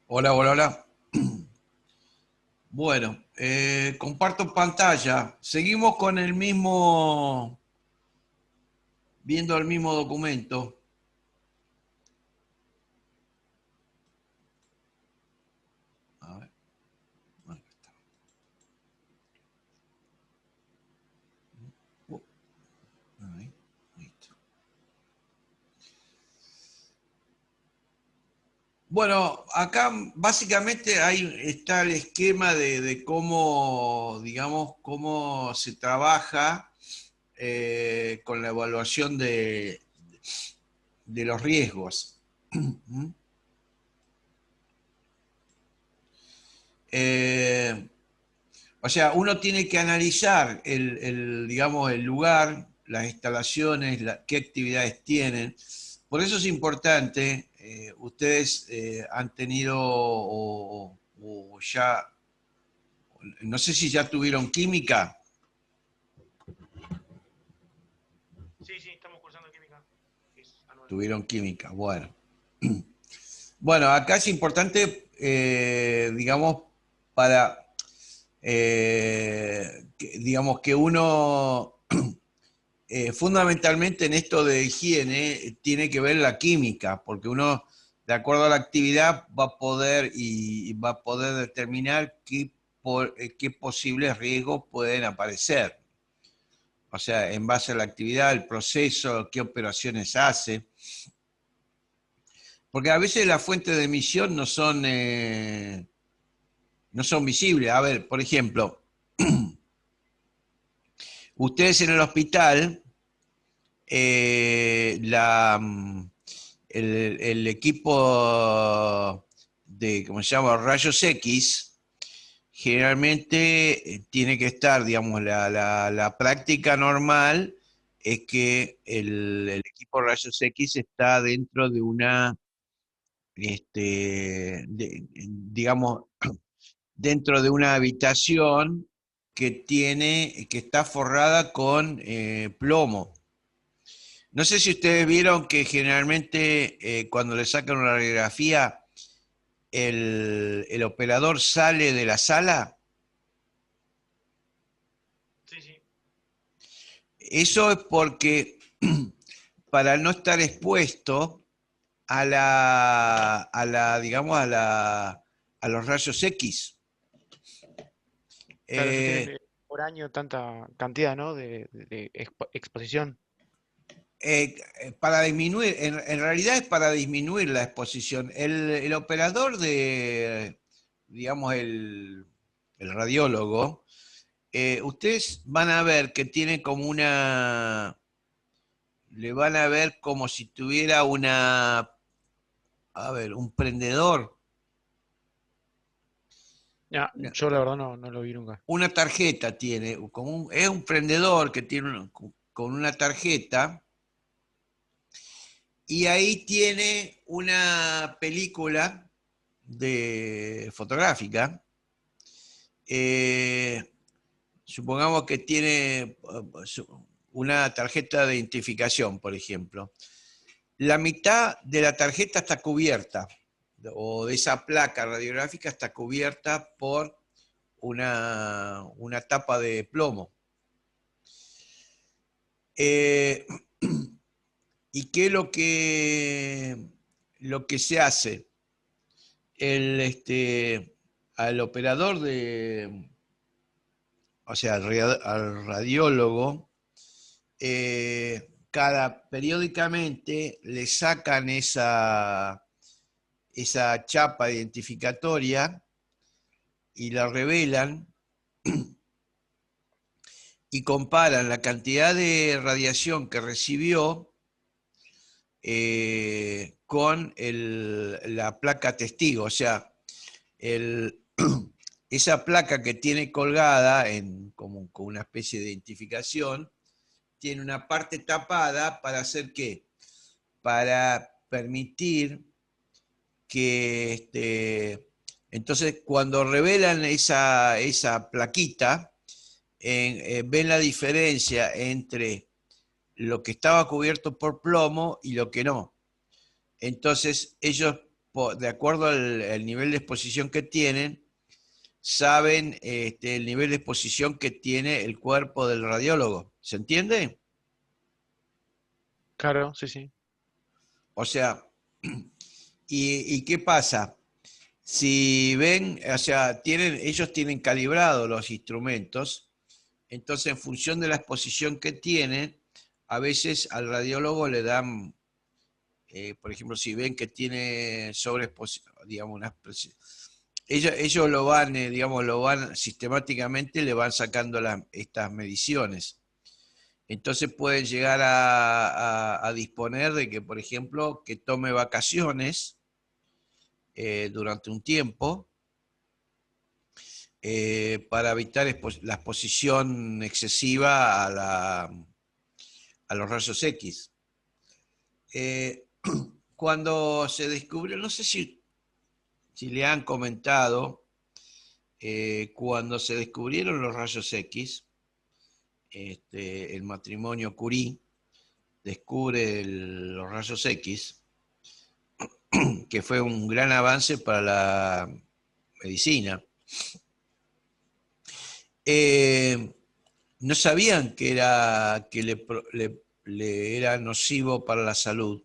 Hola, hola, hola. Bueno, comparto pantalla. Seguimos con el mismo, viendo el mismo documento. A ver, acá está. Oh, ahí, listo. Bueno, acá básicamente ahí está el esquema de cómo, digamos, cómo se trabaja con la evaluación de los riesgos. Eh, O sea, uno tiene que analizar digamos, el lugar, las instalaciones, qué actividades tienen. Por eso es importante, ustedes han tenido o ya, no sé si ya tuvieron química, Sí, sí, estamos cursando química, que es anual. tuvieron química, bueno. Bueno, acá es importante, digamos, para, digamos, que uno fundamentalmente en esto de higiene tiene que ver la química, porque uno, de acuerdo a la actividad, va a poder y va a poder determinar qué posibles riesgos pueden aparecer. O sea, en base a la actividad, el proceso, qué operaciones hace. Porque a veces las fuentes de emisión no son visibles. A ver, por ejemplo, ustedes en el hospital, el equipo de, ¿cómo se llama?, rayos X, generalmente tiene que estar, digamos, la práctica normal es que el equipo de rayos X está dentro de una, digamos, dentro de una habitación que está forrada con plomo. No sé si ustedes vieron que generalmente cuando le sacan una radiografía, el operador sale de la sala. Sí, sí. Eso es porque para no estar expuesto digamos, a los rayos X. Claro, ellos Eh, tienen por año tanta cantidad, ¿no? De exposición. para disminuir, en realidad es para disminuir la exposición. El operador digamos, el radiólogo, ustedes van a ver que tiene como le van a ver como si tuviera a ver, un prendedor, Ya, una, yo la verdad no lo vi nunca. una tarjeta tiene, es un prendedor que tiene con una tarjeta y ahí tiene una película de fotográfica. Eh, Supongamos que tiene una tarjeta de identificación, por ejemplo. La mitad de la tarjeta está cubierta, o de esa placa radiográfica está cubierta por una tapa de plomo. Eh, ¿Y qué es lo que se hace? Al operador o sea, al radiólogo, periódicamente le sacan esa chapa identificatoria y la revelan y comparan la cantidad de radiación que recibió con la placa testigo. O sea, el, esa placa que tiene colgada como con una especie de identificación, tiene una parte tapada para hacer qué? Para permitir que entonces cuando revelan esa plaquita, ven la diferencia entre lo que estaba cubierto por plomo y lo que no. Entonces ellos de acuerdo al nivel de exposición que tienen, saben el nivel de exposición que tiene el cuerpo del radiólogo. ¿Se entiende? Claro, sí, sí. O sea, ¿y qué pasa? Si ven, o sea, ellos tienen calibrados los instrumentos, entonces en función de la exposición que tienen, a veces al radiólogo le dan, por ejemplo, si ven que tiene sobreexposición, digamos, ellos lo van, digamos, lo van sistemáticamente, le van sacando estas mediciones. Entonces pueden llegar a disponer de que, por ejemplo, que tome vacaciones durante un tiempo para evitar la exposición excesiva a los rayos X. Cuando se descubrió, no sé si le han comentado, cuando se descubrieron los rayos X, el matrimonio Curie descubre los rayos X, que fue un gran avance para la medicina. No sabían que le era nocivo para la salud.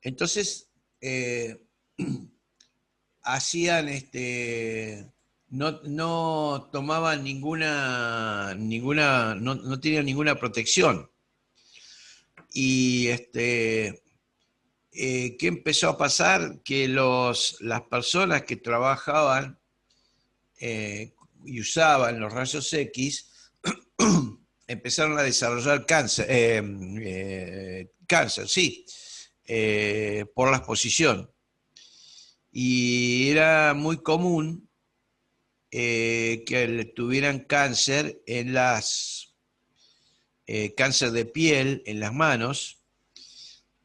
Entonces, hacían no tomaban no tenían ninguna protección. Y ¿qué empezó a pasar? Que las personas que trabajaban y usaban los rayos X empezaron a desarrollar cáncer, sí, por la exposición. Y era muy común que tuvieran cáncer cáncer de piel en las manos.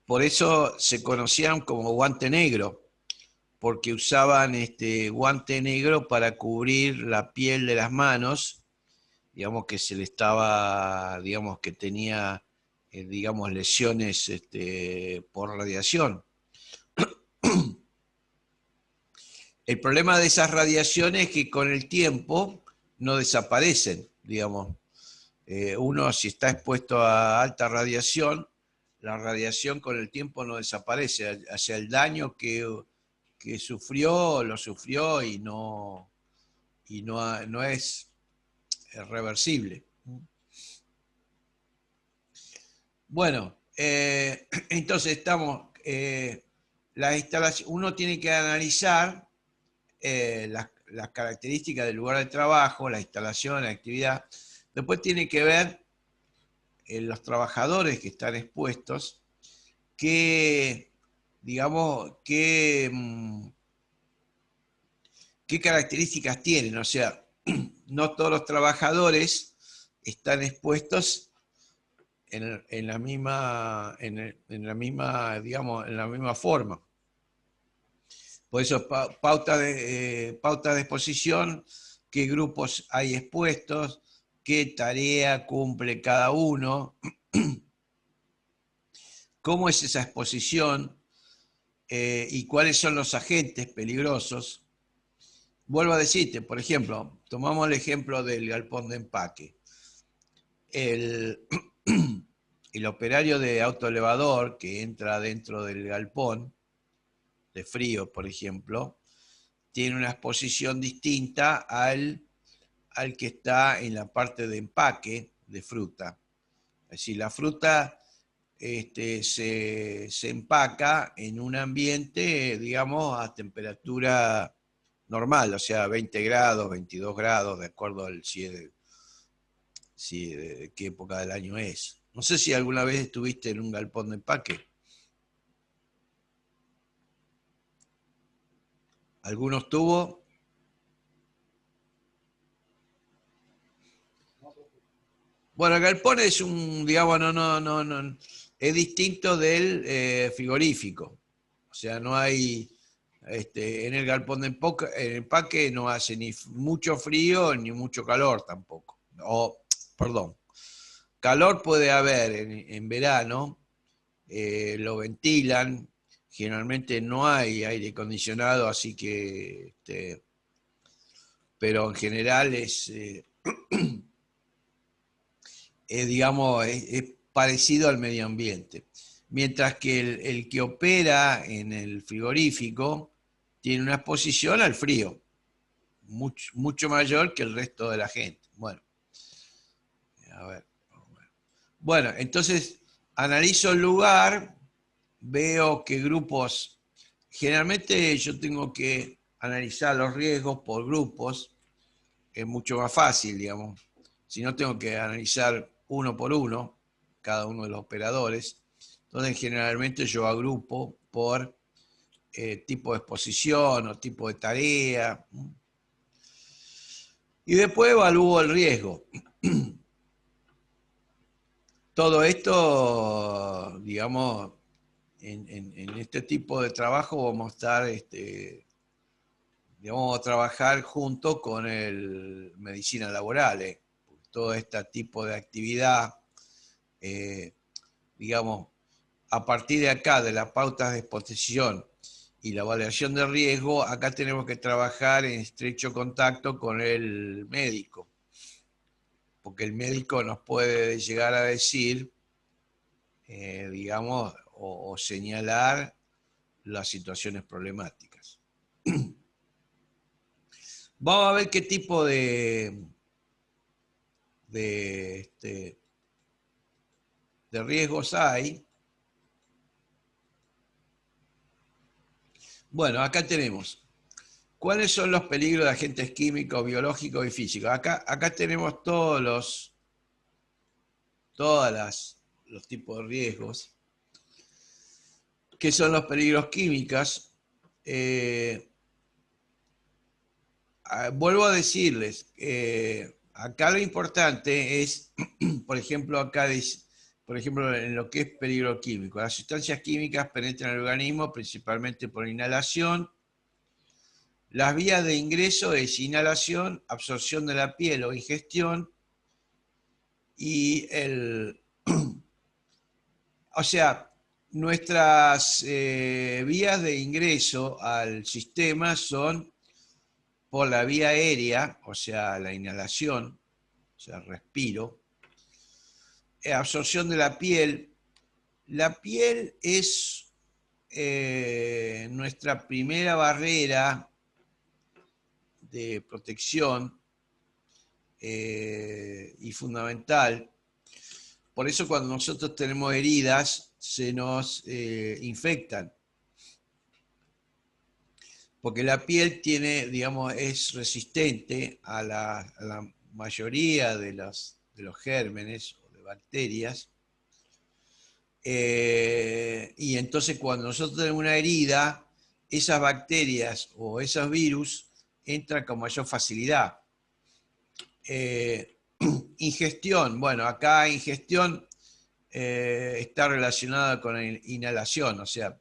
Por eso se conocían como guante negro, porque usaban guante negro para cubrir la piel de las manos, digamos que se le estaba, digamos que tenía, digamos, lesiones por radiación. El problema de esas radiaciones es que con el tiempo no desaparecen, digamos. Uno si está expuesto a alta radiación, la radiación con el tiempo no desaparece, o sea, el daño que sufrió, lo sufrió no es reversible. Bueno, entonces estamos, la instalación, uno tiene que analizar las características del lugar de trabajo, la instalación, la actividad. Después tiene que ver los trabajadores que están expuestos, digamos, qué características tienen. O sea, no todos los trabajadores están expuestos en la misma, digamos, en la misma forma. Por eso, pauta de exposición, qué grupos hay expuestos, qué tarea cumple cada uno, cómo es esa exposición y cuáles son los agentes peligrosos. Vuelvo a decirte, por ejemplo, tomamos el ejemplo del galpón de empaque. El operario de autoelevador que entra dentro del galpón de frío, por ejemplo, tiene una exposición distinta al que está en la parte de empaque de fruta. Es decir, la fruta se empaca en un ambiente, digamos, a temperatura normal, o sea, 20 grados, 22 grados, de acuerdo al de qué época del año es. No sé si alguna vez estuviste en un galpón de empaque. ¿Alguno estuvo? Bueno, el galpón es digamos, es distinto del frigorífico. O sea, no hay, en el galpón de empaque no hace ni mucho frío ni mucho calor tampoco. Perdón, calor puede haber en verano, lo ventilan, generalmente no hay aire acondicionado, así que, pero en general digamos, es parecido al medio ambiente. Mientras que el que opera en el frigorífico tiene una exposición al frío, mucho mayor que el resto de la gente. Bueno, a ver. Bueno, entonces analizo el lugar, veo qué grupos, generalmente yo tengo que analizar los riesgos por grupos, es mucho más fácil, digamos. Si no, tengo que analizar uno por uno, cada uno de los operadores. Entonces, generalmente yo agrupo por tipo de exposición o tipo de tarea. Y después evalúo el riesgo. Todo esto, digamos, en este tipo de trabajo vamos a estar, vamos a trabajar junto con el medicina laboral. Todo este tipo de actividad, digamos, a partir de acá, de las pautas de exposición y la evaluación de riesgo, acá tenemos que trabajar en estrecho contacto con el médico, porque el médico nos puede llegar a decir, digamos, o señalar las situaciones problemáticas. Vamos a ver qué tipo de riesgos hay. Bueno, acá tenemos. ¿Cuáles son los peligros de agentes químicos, biológicos y físicos? Acá tenemos los tipos de riesgos. ¿Qué son los peligros químicos? Vuelvo a decirles, acá lo importante es, por ejemplo, por ejemplo, en lo que es peligro químico. Las sustancias químicas penetran el organismo principalmente por inhalación. Las vías de ingreso es inhalación, absorción de la piel o ingestión. Y o sea, nuestras vías de ingreso al sistema son por la vía aérea, o sea, la inhalación, o sea, respiro. Absorción de la piel. La piel es nuestra primera barrera de protección y fundamental. Por eso cuando nosotros tenemos heridas, se nos infectan. Porque la piel tiene, digamos, es resistente a la mayoría de los gérmenes o de bacterias. Y entonces cuando nosotros tenemos una herida, esas bacterias o esos virus entran con mayor facilidad. Ingestión, bueno, acá ingestión está relacionada con la inhalación, o sea,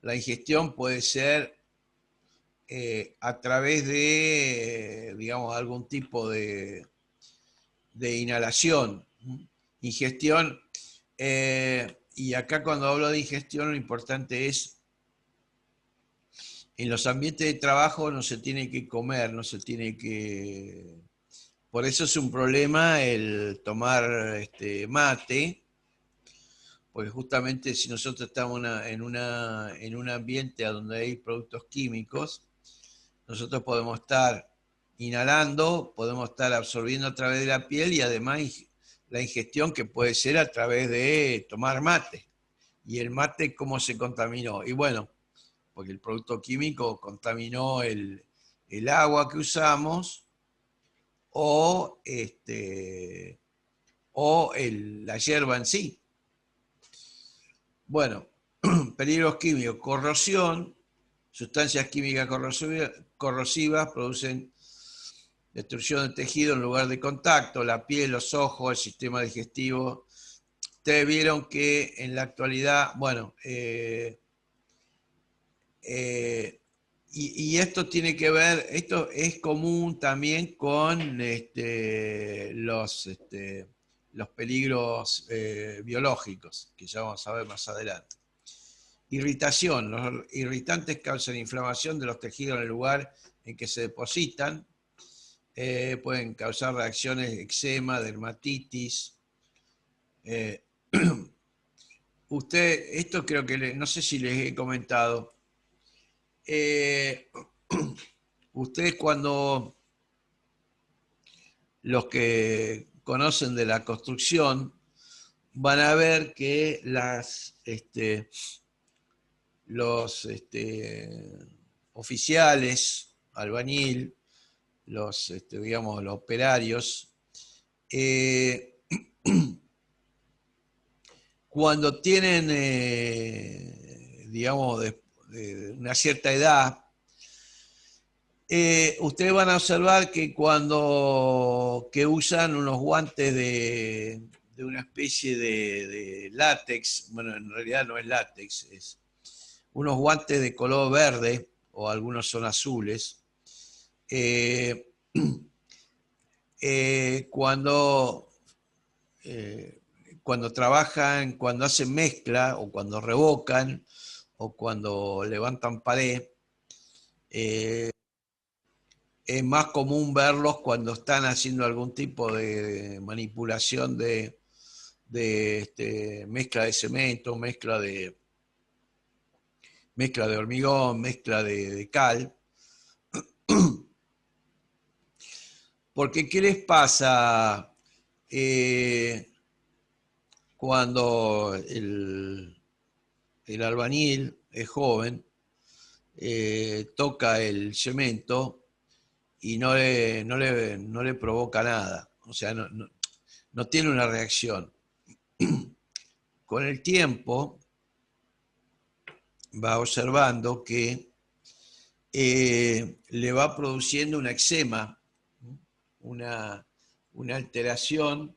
la ingestión puede ser a través de, digamos, algún tipo de inhalación. Ingestión, y acá cuando hablo de ingestión lo importante es, en los ambientes de trabajo no se tiene que comer, no se tiene que... Por eso es un problema el tomar mate, porque justamente si nosotros estamos en un ambiente donde hay productos químicos, nosotros podemos estar inhalando, podemos estar absorbiendo a través de la piel y además la ingestión que puede ser a través de tomar mate. ¿Y el mate cómo se contaminó? Y bueno, porque el producto químico contaminó el agua que usamos o, la hierba en sí. Bueno, peligros químicos, corrosión, sustancias químicas corrosivas producen destrucción del tejido en lugar de contacto, la piel, los ojos, el sistema digestivo. Ustedes vieron que en la actualidad, bueno, y esto tiene que ver, esto es común también con los peligros biológicos, que ya vamos a ver más adelante. Irritación. Los irritantes causan inflamación de los tejidos en el lugar en que se depositan. Pueden causar reacciones, eczema, dermatitis. Usted, esto creo que, no sé si les he comentado. Ustedes cuando, los que conocen de la construcción, van a ver que los oficiales, albañil, digamos, los operarios, cuando tienen, digamos, de una cierta edad, ustedes van a observar que cuando usan unos guantes de una especie de látex, bueno, en realidad no es látex, es unos guantes de color verde, o algunos son azules, cuando trabajan, cuando hacen mezcla, o cuando revocan, o cuando levantan pared, es más común verlos cuando están haciendo algún tipo de manipulación de mezcla de cemento, mezcla de hormigón, mezcla de cal. Porque ¿qué les pasa cuando el albañil es joven, toca el cemento y no le provoca nada? O sea, no tiene una reacción. Con el tiempo va observando que le va produciendo un eczema, una alteración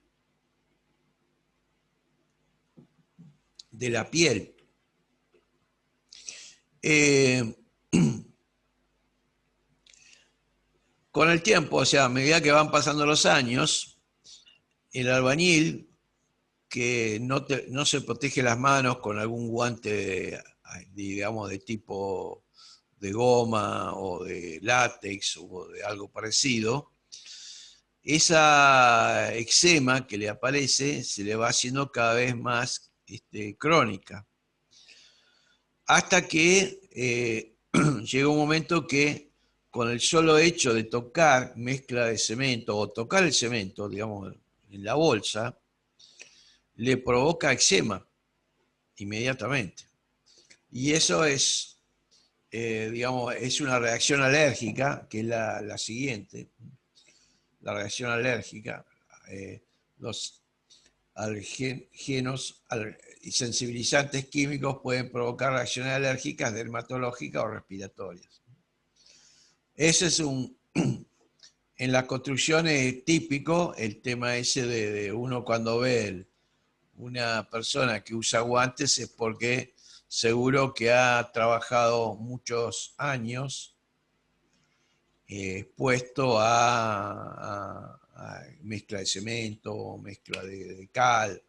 de la piel. Con el tiempo, o sea, a medida que van pasando los años, el albañil que no se protege las manos con algún guante, digamos, de tipo de goma o de látex o de algo parecido, esa eczema que le aparece se le va haciendo cada vez más crónica. Hasta que llega un momento que con el solo hecho de tocar mezcla de cemento o tocar el cemento, digamos, en la bolsa, le provoca eczema inmediatamente. Y eso es, digamos, es una reacción alérgica, que es la siguiente. La reacción alérgica, los alérgenos y sensibilizantes químicos pueden provocar reacciones alérgicas, dermatológicas o respiratorias. Ese es en las construcciones es típico el tema ese de uno cuando ve una persona que usa guantes es porque seguro que ha trabajado muchos años expuesto a mezcla de cemento, mezcla de cal,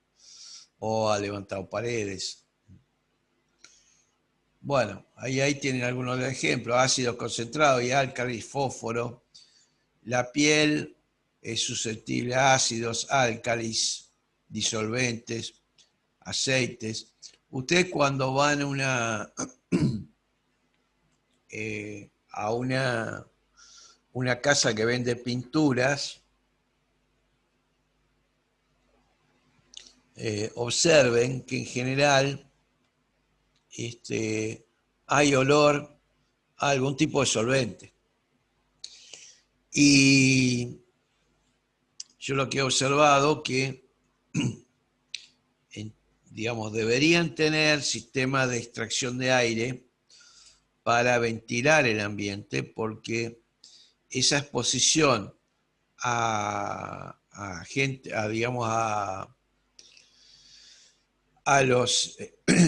o ha levantado paredes. Bueno, ahí tienen algunos ejemplos: ácidos concentrados y álcalis, fósforo. La piel es susceptible a ácidos, álcalis, disolventes, aceites. Ustedes cuando van a una casa que vende pinturas, observen que en general hay olor a algún tipo de solvente. Y yo lo que he observado que, digamos, deberían tener sistemas de extracción de aire para ventilar el ambiente, porque esa exposición digamos, a los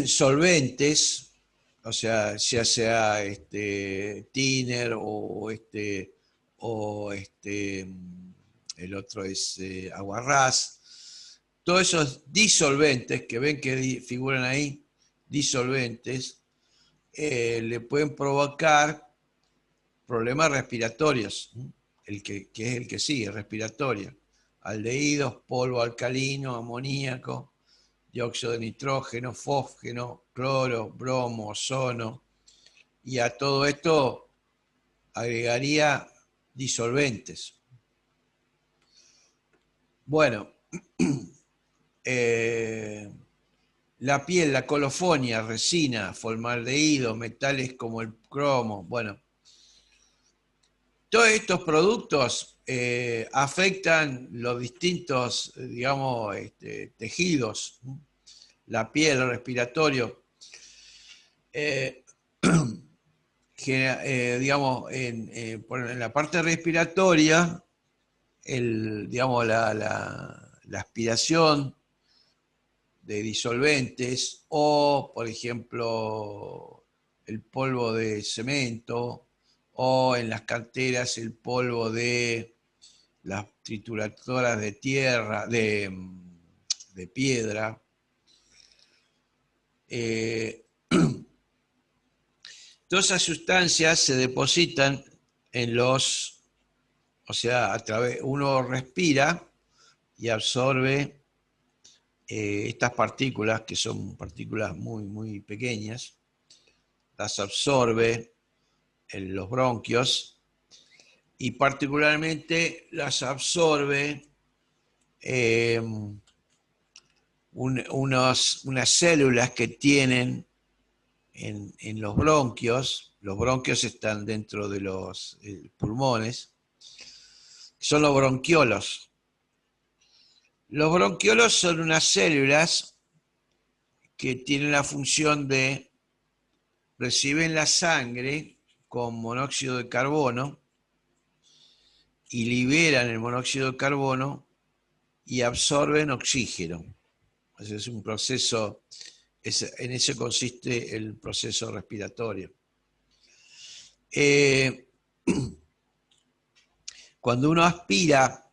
solventes, o sea, ya sea thinner o el otro es aguarrás, todos esos disolventes que ven que figuran ahí, disolventes, le pueden provocar problemas respiratorios, que es el que sigue, respiratorio. Aldehídos, polvo alcalino, amoníaco, dióxido de nitrógeno, fósforo, cloro, bromo, ozono. Y a todo esto agregaría disolventes. Bueno, la piel, la colofonia, resina, formaldehído, metales como el cromo. Bueno, todos estos productos afectan los distintos, digamos, tejidos, la piel, el respiratorio. Digamos, en la parte respiratoria, digamos, la aspiración de disolventes o, por ejemplo, el polvo de cemento o en las canteras el polvo de las trituradoras de tierra, de piedra. Todas esas sustancias se depositan en los, o sea, uno respira y absorbe estas partículas, que son partículas muy, muy pequeñas, las absorbe en los bronquios y particularmente las absorbe unas células que tienen en los bronquios. Los bronquios están dentro de los pulmones, son los bronquiolos. Los bronquiolos son unas células que tienen la función de reciben la sangre con monóxido de carbono y liberan el monóxido de carbono y absorben oxígeno. Ese es un proceso, en eso consiste el proceso respiratorio. Cuando uno aspira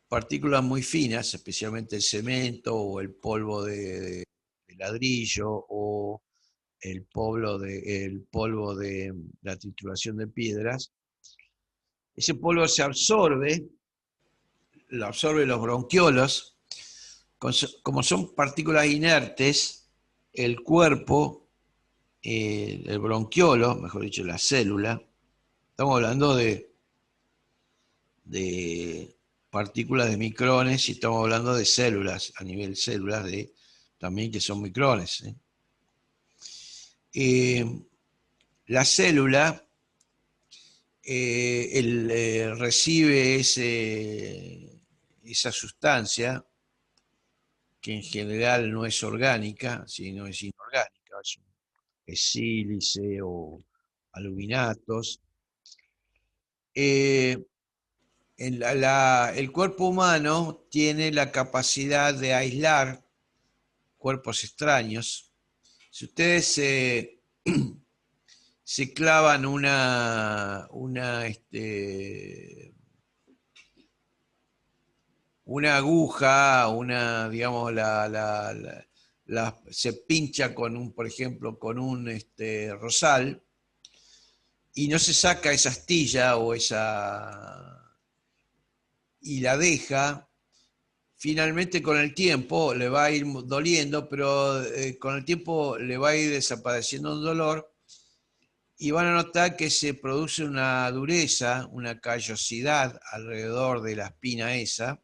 partículas muy finas, especialmente el cemento o el polvo de ladrillo o el polvo de la trituración de piedras, ese polvo se absorbe, lo absorben los bronquiolos. Como son partículas inertes, el cuerpo, el bronquiolo, mejor dicho, la célula, estamos hablando de partículas de micrones y estamos hablando de células, a nivel células también que son micrones. La célula recibe esa sustancia, que en general no es orgánica, sino es inorgánica, es sílice o aluminatos. El cuerpo humano tiene la capacidad de aislar cuerpos extraños. Si ustedes se clavan una aguja, digamos, se pincha por ejemplo, con un rosal, y no se saca esa astilla y la deja, finalmente con el tiempo le va a ir doliendo, pero con el tiempo le va a ir desapareciendo el dolor y van a notar que se produce una dureza, una callosidad alrededor de la espina esa,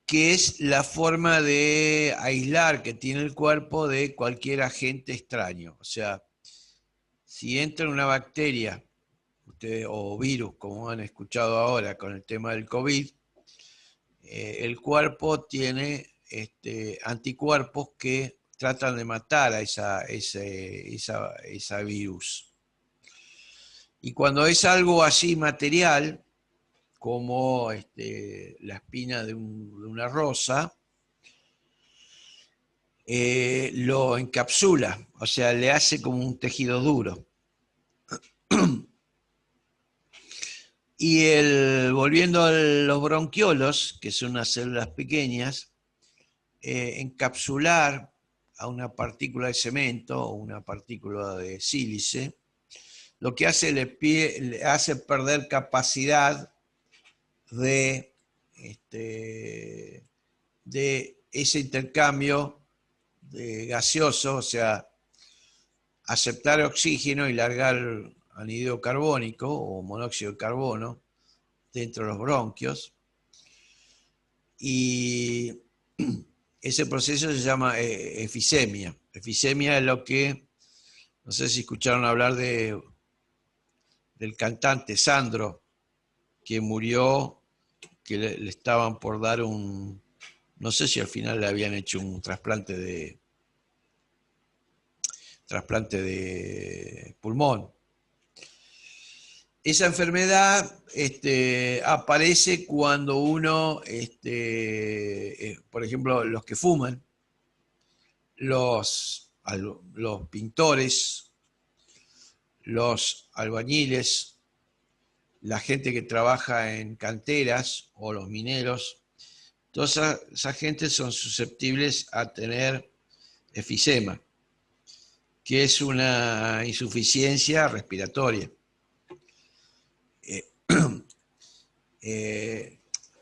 que es la forma de aislar que tiene el cuerpo de cualquier agente extraño. O sea, si entra una bacteria o virus, como han escuchado ahora con el tema del COVID, el cuerpo tiene anticuerpos que tratan de matar a esa virus. Y cuando es algo así material, como la espina de una rosa, lo encapsula, o sea, le hace como un tejido duro. Y volviendo a los bronquiolos, que son unas células pequeñas, encapsular a una partícula de cemento o una partícula de sílice, lo que hace le hace perder capacidad de, de ese intercambio de gaseoso, o sea, aceptar oxígeno y largar anhídrido carbónico o monóxido de carbono dentro de los bronquios. Y ese proceso se llama efisemia. Efisemia es lo que, no sé si escucharon hablar del cantante Sandro, que murió, que le estaban por dar no sé si al final le habían hecho un trasplante de pulmón. Esa enfermedad aparece cuando uno, por ejemplo, los que fuman, los pintores, los albañiles, la gente que trabaja en canteras o los mineros, toda esa gente son susceptibles a tener efisema, que es una insuficiencia respiratoria.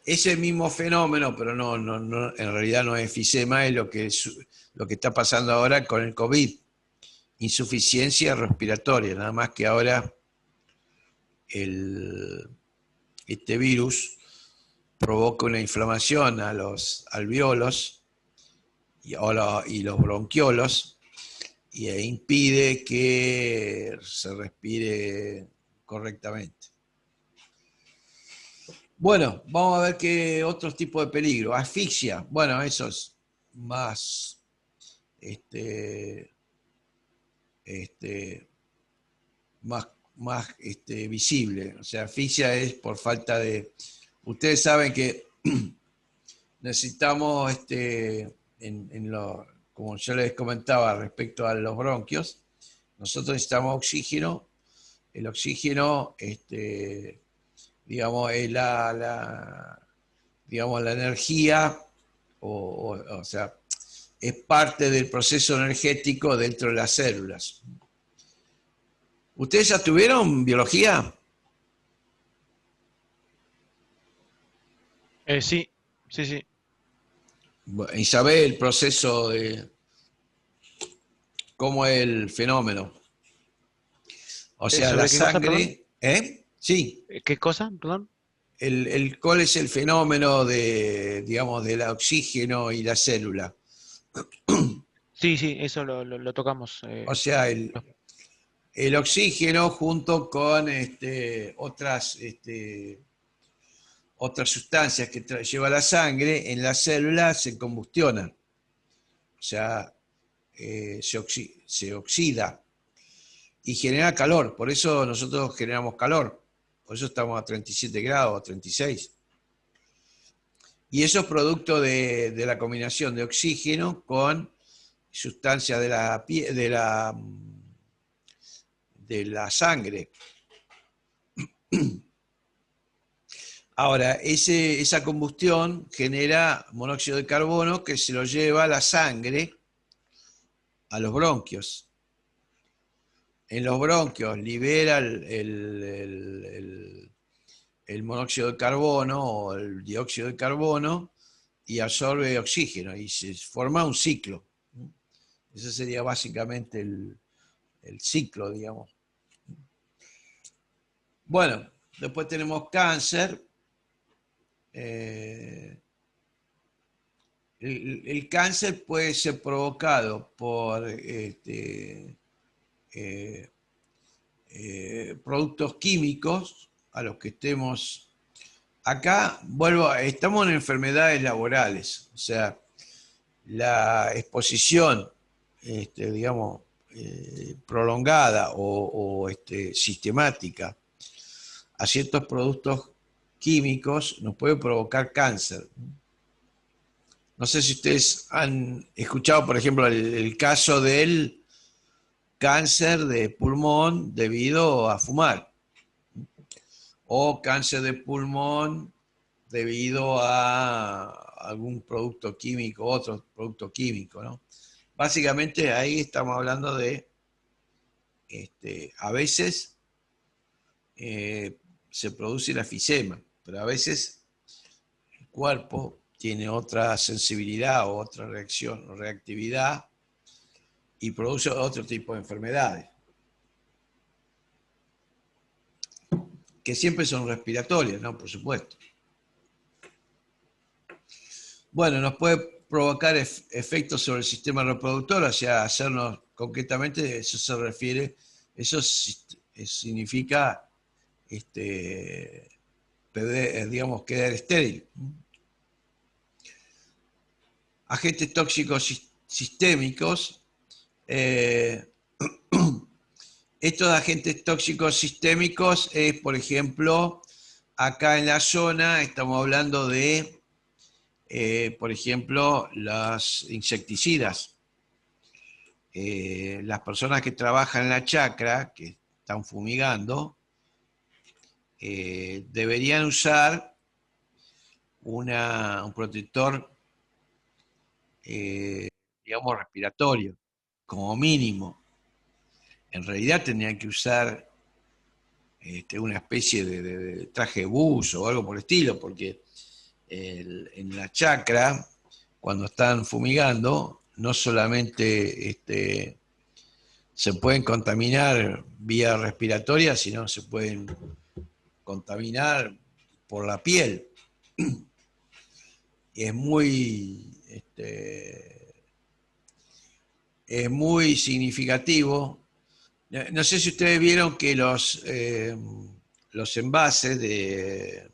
Ese mismo fenómeno, pero no, en realidad no es efisema, es lo que está pasando ahora con el COVID, insuficiencia respiratoria, nada más que ahora este virus provoca una inflamación a los alveolos y los bronquiolos e impide que se respire correctamente. Bueno, vamos a ver qué otros tipos de peligro. Asfixia, bueno, eso es más más visible. O sea, asfixia es por falta de... Ustedes saben que necesitamos, como yo les comentaba respecto a los bronquios, nosotros necesitamos oxígeno. El oxígeno, digamos, es digamos, la energía, o sea, es parte del proceso energético dentro de las células. ¿Ustedes ya tuvieron biología? Sí, sí, sí. Y sabés el proceso de cómo es el fenómeno. O sea, la ¿Sobre qué cosa, perdón? sangre, ¿eh? Sí. ¿Qué cosa, perdón? ¿Cuál es el fenómeno de, digamos, del oxígeno y la célula? Sí, sí, eso lo tocamos. O sea, el oxígeno junto con otras sustancias que lleva la sangre en la célula se combustionan. O sea, se oxida y genera calor. Por eso nosotros generamos calor. Por eso estamos a 37 grados, a 36. Y eso es producto de la combinación de oxígeno con sustancias de la sangre. Ahora, esa combustión genera monóxido de carbono que se lo lleva la sangre a los bronquios. En los bronquios libera el monóxido de carbono o el dióxido de carbono y absorbe oxígeno y se forma un ciclo. Ese sería básicamente el ciclo, digamos. Bueno, después tenemos cáncer. El cáncer puede ser provocado por productos químicos a los que estemos. Acá estamos en enfermedades laborales, o sea, la exposición, digamos, prolongada o sistemática a ciertos productos químicos nos puede provocar cáncer. No sé si ustedes han escuchado, por ejemplo, el caso del cáncer de pulmón debido a fumar, o cáncer de pulmón debido a algún producto químico, otro producto químico, ¿no? Básicamente ahí estamos hablando de, a veces se produce el efisema, pero a veces el cuerpo tiene otra sensibilidad o otra reacción o reactividad y produce otro tipo de enfermedades, que siempre son respiratorias, ¿no? Por supuesto. Bueno, nos puede provocar efectos sobre el sistema reproductor, o sea, hacernos concretamente, eso se refiere, eso significa, digamos, quedar estéril. Agentes tóxicos sistémicos. Estos agentes tóxicos sistémicos es, por ejemplo, acá en la zona estamos hablando de, por ejemplo, los insecticidas. Las personas que trabajan en la chacra, que están fumigando, deberían usar un protector, digamos, respiratorio, como mínimo. En realidad tendrían que usar una especie de traje buzo o algo por el estilo, porque en la chacra, cuando están fumigando, no solamente se pueden contaminar vía respiratoria, sino se pueden contaminar por la piel. Y es muy significativo. No sé si ustedes vieron que los envases de,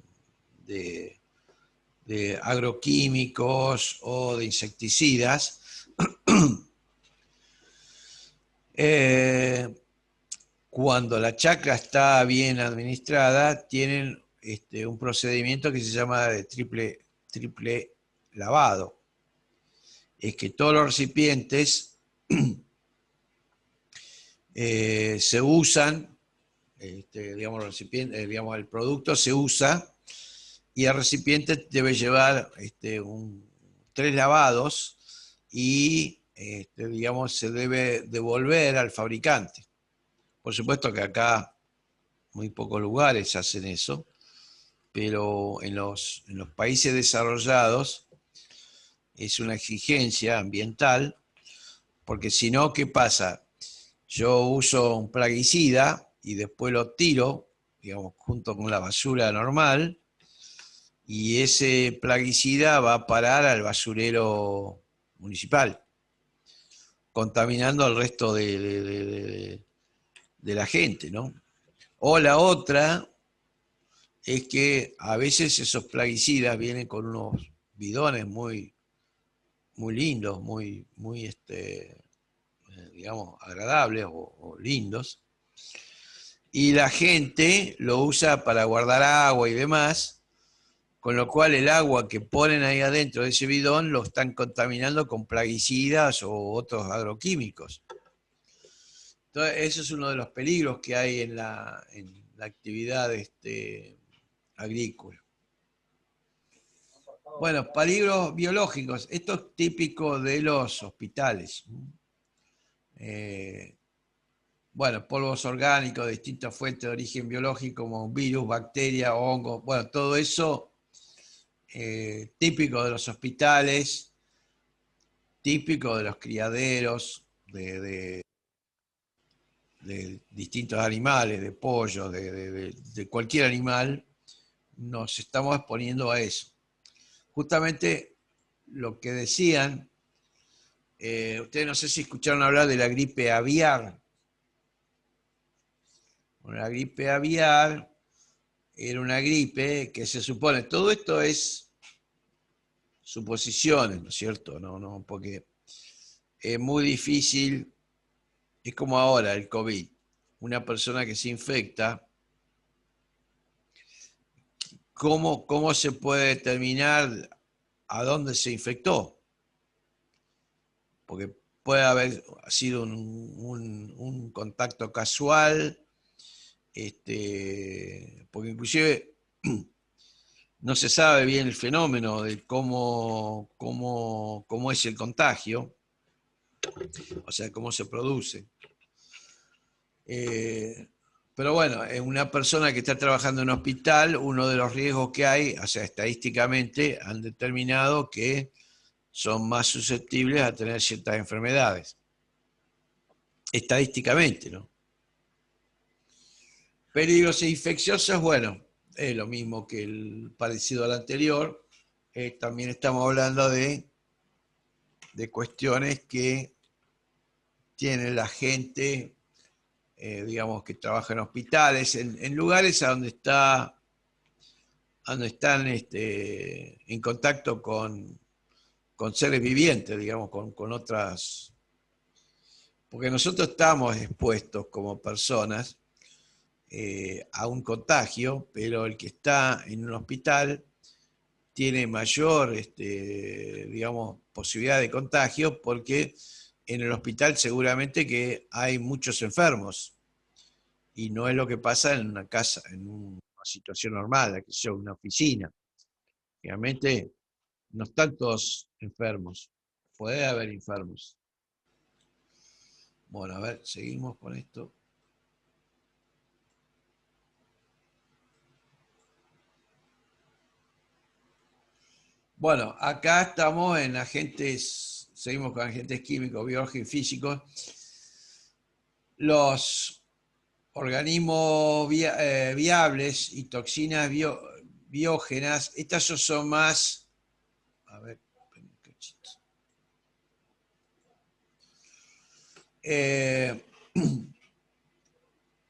de agroquímicos o de insecticidas, cuando la chacra está bien administrada, tienen un procedimiento que se llama de triple lavado. Es que todos los recipientes se usan, digamos, el producto se usa y el recipiente debe llevar 3 lavados y, digamos, se debe devolver al fabricante. Por supuesto que acá muy pocos lugares hacen eso, pero en los países desarrollados es una exigencia ambiental, porque si no, ¿qué pasa? Yo uso un plaguicida y después lo tiro, digamos, junto con la basura normal, y ese plaguicida va a parar al basurero municipal, contaminando al resto de la gente, ¿no? O la otra es que a veces esos plaguicidas vienen con unos bidones muy, muy lindos, muy digamos, agradables o lindos, y la gente lo usa para guardar agua y demás, con lo cual el agua que ponen ahí adentro de ese bidón lo están contaminando con plaguicidas o otros agroquímicos. Entonces, eso es uno de los peligros que hay en la actividad agrícola. Bueno, peligros biológicos. Esto es típico de los hospitales. Bueno, polvos orgánicos de distintas fuentes de origen biológico, como virus, bacterias, hongos. Bueno, todo eso típico de los hospitales, típico de los criaderos, de distintos animales, de pollos, de cualquier animal, nos estamos exponiendo a eso. Justamente lo que decían, ustedes no sé si escucharon hablar de la gripe aviar. Bueno, la gripe aviar era una gripe que se supone, todo esto es suposiciones, ¿no es cierto? No, porque es muy difícil, es como ahora el COVID. Una persona que se infecta, ¿cómo se puede determinar a dónde se infectó? Porque puede haber sido un contacto casual, porque inclusive no se sabe bien el fenómeno de cómo es el contagio. o sea, cómo se produce. Pero bueno, en una persona que está trabajando en un hospital, uno de los riesgos que hay, o sea, estadísticamente han determinado que son más susceptibles a tener ciertas enfermedades. Estadísticamente, ¿no? Peligros infecciosos, bueno, es lo mismo que el parecido al anterior. También estamos hablando de cuestiones que tiene la gente, digamos, que trabaja en hospitales, en lugares a donde están en contacto con seres vivientes, digamos, con otras. Porque nosotros estamos expuestos como personas a un contagio, pero el que está en un hospital tiene mayor, digamos, posibilidad de contagio porque en el hospital seguramente que hay muchos enfermos y no es lo que pasa en una casa, en una situación normal, que sea una oficina. Realmente no están todos enfermos, puede haber enfermos. Bueno, a ver, seguimos con esto. Bueno, acá estamos en agentes, seguimos con agentes químicos, biológicos y físicos. Los organismos viables y toxinas biógenas, estas son más, a ver,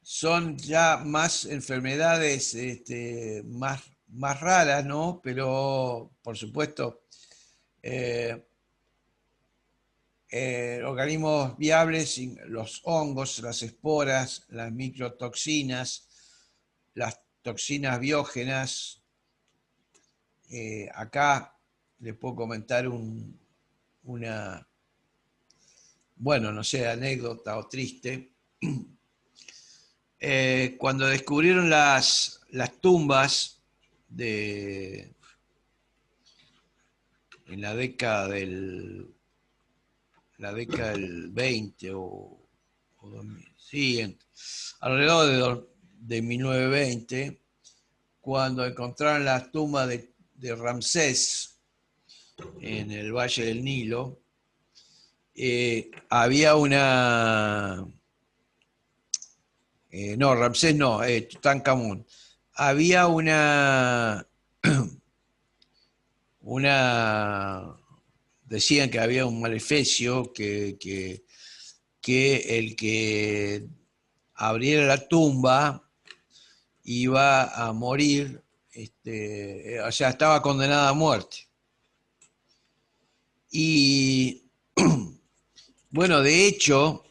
son ya más enfermedades más raras, ¿no? Pero, por supuesto, organismos viables, los hongos, las esporas, las microtoxinas, las toxinas biógenas. Acá les puedo comentar una, bueno, no sé, anécdota o triste. Cuando descubrieron las tumbas en la década del 20 o 2000, sí, alrededor de 1920, cuando encontraron las tumbas de Ramsés en el Valle del Nilo, había una... no, Ramsés no, Tutankamón. Había decían que había un maleficio que el que abriera la tumba iba a morir, o sea, estaba condenada a muerte. Y bueno, de hecho,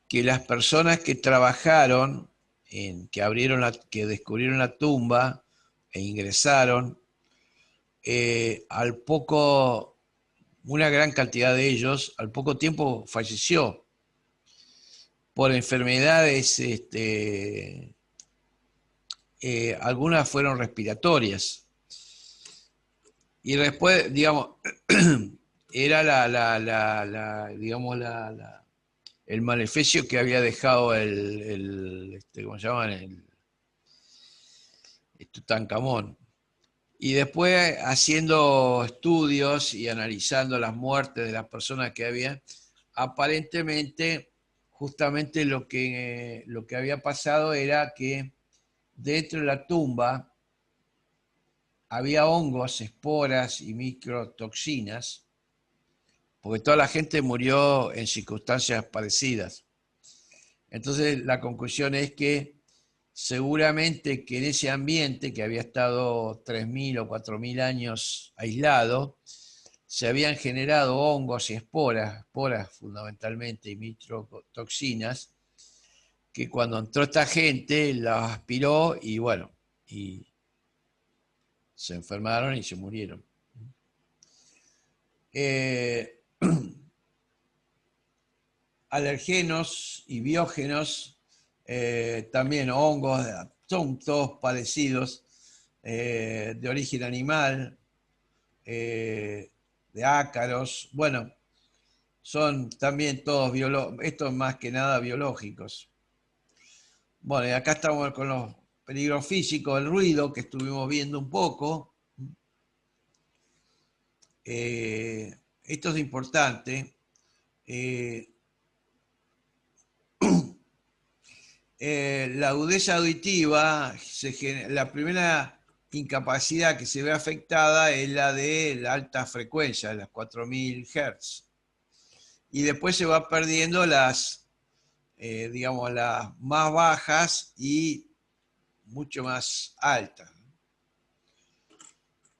que las personas que trabajaron, que descubrieron la tumba e ingresaron, al poco, una gran cantidad de ellos, al poco tiempo falleció por enfermedades, algunas fueron respiratorias. Y después, digamos, era digamos, el maleficio que había dejado ¿cómo se llaman? El Tutankamón. Y después, haciendo estudios y analizando las muertes de las personas que había, aparentemente, justamente lo que había pasado era que dentro de la tumba había hongos, esporas y microtoxinas, porque toda la gente murió en circunstancias parecidas. Entonces, la conclusión es que seguramente que en ese ambiente que había estado 3.000 o 4.000 años aislado, se habían generado hongos y esporas fundamentalmente y microtoxinas, que cuando entró esta gente las aspiró y bueno, y se enfermaron y se murieron. Alergenos y biógenos, también hongos, son todos parecidos, de origen animal, de ácaros. Bueno, son también todos estos más que nada biológicos. Bueno, y acá estamos con los peligros físicos, el ruido que estuvimos viendo un poco. Esto es importante. La agudeza auditiva, la primera incapacidad que se ve afectada es la de la alta frecuencia, las 4000 Hz. Y después se va perdiendo digamos, las más bajas y mucho más altas.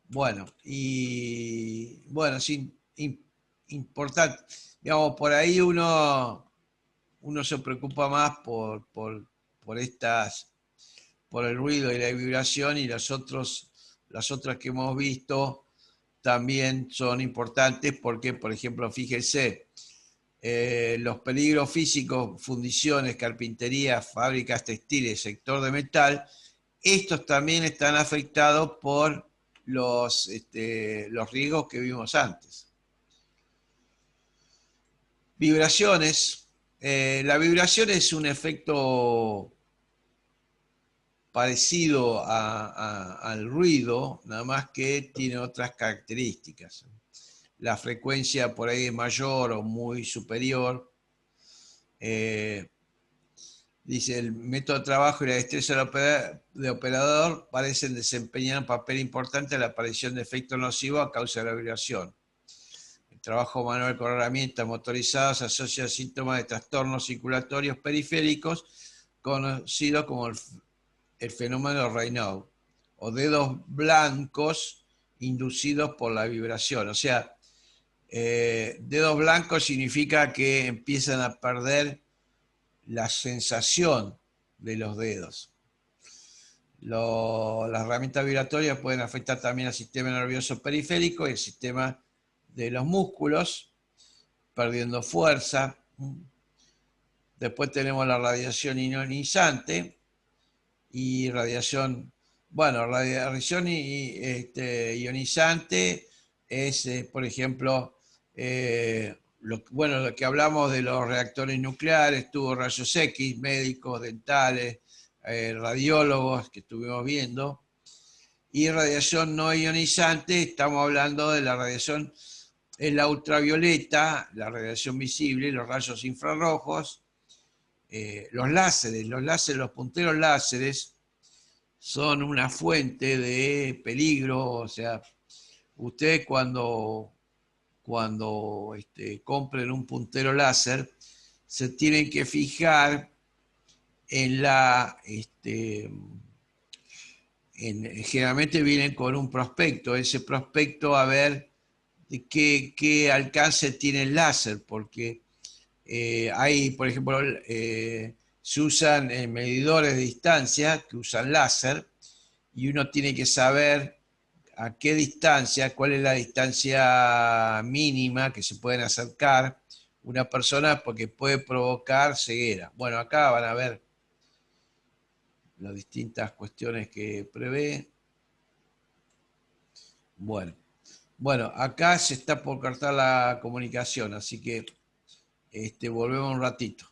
Bueno, y bueno, es importante. Digamos, por ahí uno se preocupa más por por el ruido y la vibración, y las otras que hemos visto también son importantes porque, por ejemplo, fíjense, los peligros físicos, fundiciones, carpintería, fábricas textiles, sector de metal, estos también están afectados por los riesgos que vimos antes. Vibraciones. La vibración es un efecto parecido al ruido, nada más que tiene otras características. La frecuencia por ahí es mayor o muy superior. Dice, el método de trabajo y la destreza del operador parecen desempeñar un papel importante en la aparición de efectos nocivos a causa de la vibración. El trabajo manual con herramientas motorizadas asocia a síntomas de trastornos circulatorios periféricos, conocidos como el fenómeno de Raynaud, o dedos blancos inducidos por la vibración. O sea, dedos blancos significa que empiezan a perder la sensación de los dedos. Las herramientas vibratorias pueden afectar también al sistema nervioso periférico y el sistema de los músculos, perdiendo fuerza. Después tenemos la radiación ionizante y radiación, bueno, radiación ionizante es, por ejemplo, lo que hablamos de los reactores nucleares, tuvo rayos X, médicos, dentales, radiólogos que estuvimos viendo. Y radiación no ionizante, estamos hablando de la radiación, es la ultravioleta, la radiación visible, los rayos infrarrojos, los láseres, los punteros láseres son una fuente de peligro. O sea, ustedes cuando compren un puntero láser, se tienen que fijar en generalmente vienen con un prospecto, ese prospecto a ver de qué alcance tiene el láser, porque hay, por ejemplo, se usan medidores de distancia que usan láser, y uno tiene que saber a qué distancia, cuál es la distancia mínima que se pueden acercar una persona, porque puede provocar ceguera. Bueno, acá van a ver las distintas cuestiones que prevé. Bueno, acá se está por cortar la comunicación, así que volvemos un ratito.